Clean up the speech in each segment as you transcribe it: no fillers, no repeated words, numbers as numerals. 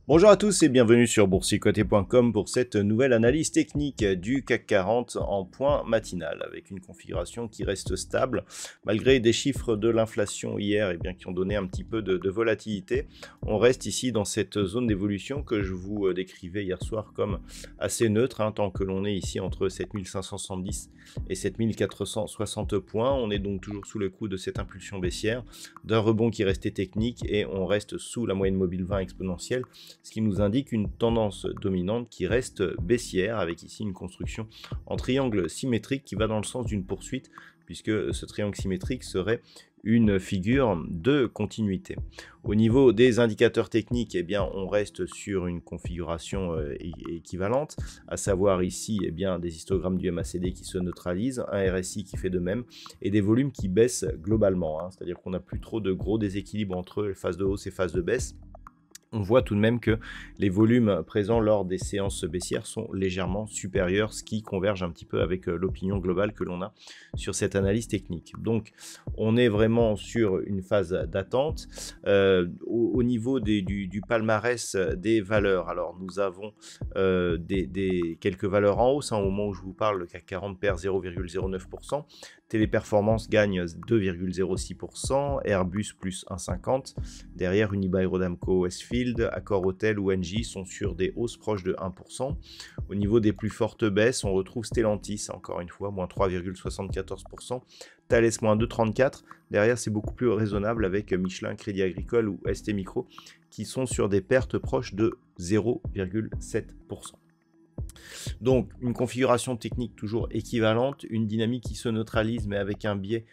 Bonjour à tous et bienvenue sur boursicoté.com pour cette nouvelle analyse technique du CAC 40 en point matinal avec une configuration qui reste stable malgré des chiffres de l'inflation hier qui ont donné un petit peu de volatilité. On reste ici dans cette zone d'évolution que je vous décrivais hier soir comme assez neutre tant que l'on est ici entre 7570 et 7460 points. On est donc toujours sous le coup de cette impulsion baissière, d'un rebond qui restait technique et on reste sous la moyenne mobile 20 exponentielle, ce qui nous indique une tendance dominante qui reste baissière avec ici une construction en triangle symétrique qui va dans le sens d'une poursuite puisque ce triangle symétrique serait une figure de continuité. Au niveau des indicateurs techniques, on reste sur une configuration équivalente, à savoir ici des histogrammes du MACD qui se neutralisent, un RSI qui fait de même et des volumes qui baissent globalement, c'est-à-dire qu'on n'a plus trop de gros déséquilibres entre les phases de hausse et phases de baisse. On voit tout de même que les volumes présents lors des séances baissières sont légèrement supérieurs, ce qui converge un petit peu avec l'opinion globale que l'on a sur cette analyse technique. Donc, on est vraiment sur une phase d'attente. Au niveau du palmarès des valeurs, alors nous avons quelques valeurs en hausse. Au moment où je vous parle, le CAC 40 perd 0,09%. Téléperformance gagne 2,06%, Airbus plus 1,50%. Derrière, Unibail-Rodamco, Westfield, Accor-Hôtel ou Engie sont sur des hausses proches de 1%. Au niveau des plus fortes baisses, on retrouve Stellantis, encore une fois, moins 3,74%. Thales, moins 2,34%. Derrière, c'est beaucoup plus raisonnable avec Michelin, Crédit Agricole ou ST Micro qui sont sur des pertes proches de 0,7%. Donc une configuration technique toujours équivalente, une dynamique qui se neutralise mais avec un biais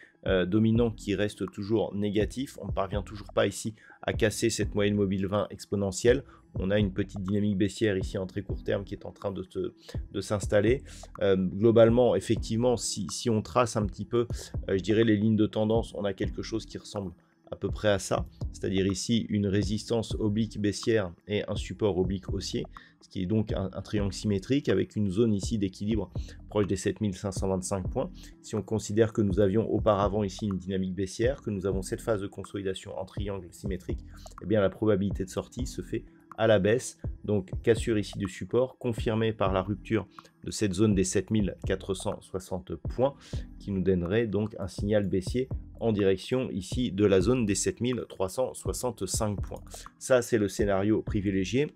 dominant qui reste toujours négatif. On ne parvient toujours pas ici à casser cette moyenne mobile 20 exponentielle. On a une petite dynamique baissière ici en très court terme qui est en train de s'installer. Globalement, effectivement, si on trace un petit peu, je dirais les lignes de tendance, on a quelque chose qui ressemble à peu près à ça, c'est-à-dire ici une résistance oblique baissière et un support oblique haussier, ce qui est donc un triangle symétrique avec une zone ici d'équilibre proche des 7525 points. Si on considère que nous avions auparavant ici une dynamique baissière, que nous avons cette phase de consolidation en triangle symétrique, la probabilité de sortie se fait à la baisse, donc cassure ici du support, confirmée par la rupture de cette zone des 7460 points, qui nous donnerait donc un signal baissier en direction ici de la zone des 7365 points. Ça, c'est le scénario privilégié.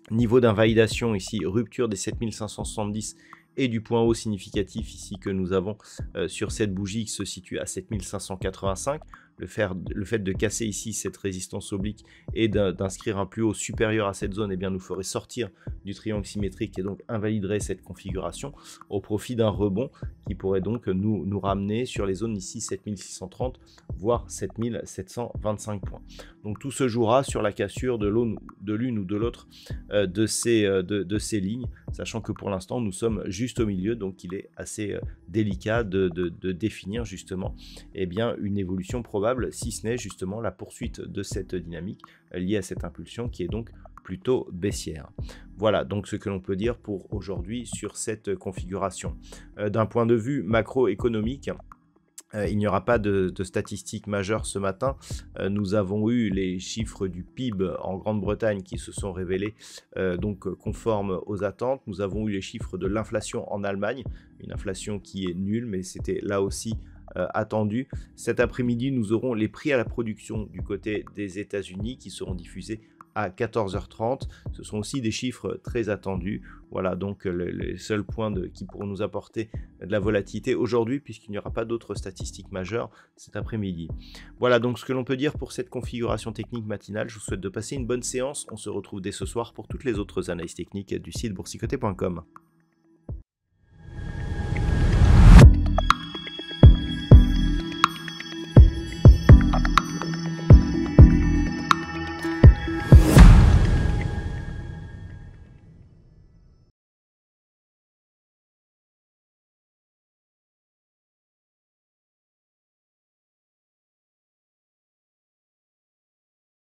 Niveau d'invalidation ici, rupture des 7570 et du point haut significatif ici que nous avons sur cette bougie qui se situe à 7585. Le fait de casser ici cette résistance oblique et d'inscrire un plus haut supérieur à cette zone, nous ferait sortir du triangle symétrique et donc invaliderait cette configuration au profit d'un rebond qui pourrait donc nous ramener sur les zones ici 7630 voire 7725 points. Donc tout se jouera sur la cassure de l'une ou de l'autre de ces lignes, sachant que pour l'instant nous sommes juste au milieu, donc il est assez délicat de définir justement une évolution probable, si ce n'est justement la poursuite de cette dynamique liée à cette impulsion qui est donc plutôt baissière. Voilà donc ce que l'on peut dire pour aujourd'hui sur cette configuration. D'un point de vue macroéconomique, il n'y aura pas de statistiques majeures ce matin. Nous avons eu les chiffres du PIB en Grande-Bretagne qui se sont révélés conformes aux attentes. Nous avons eu les chiffres de l'inflation en Allemagne, une inflation qui est nulle, mais c'était là aussi attendu. Cet après-midi, nous aurons les prix à la production du côté des États-Unis qui seront diffusés à 14h30. Ce sont aussi des chiffres très attendus. Voilà donc les seuls points qui pourront nous apporter de la volatilité aujourd'hui, puisqu'il n'y aura pas d'autres statistiques majeures cet après-midi. Voilà donc ce que l'on peut dire pour cette configuration technique matinale. Je vous souhaite de passer une bonne séance. On se retrouve dès ce soir pour toutes les autres analyses techniques du site boursicoté.com.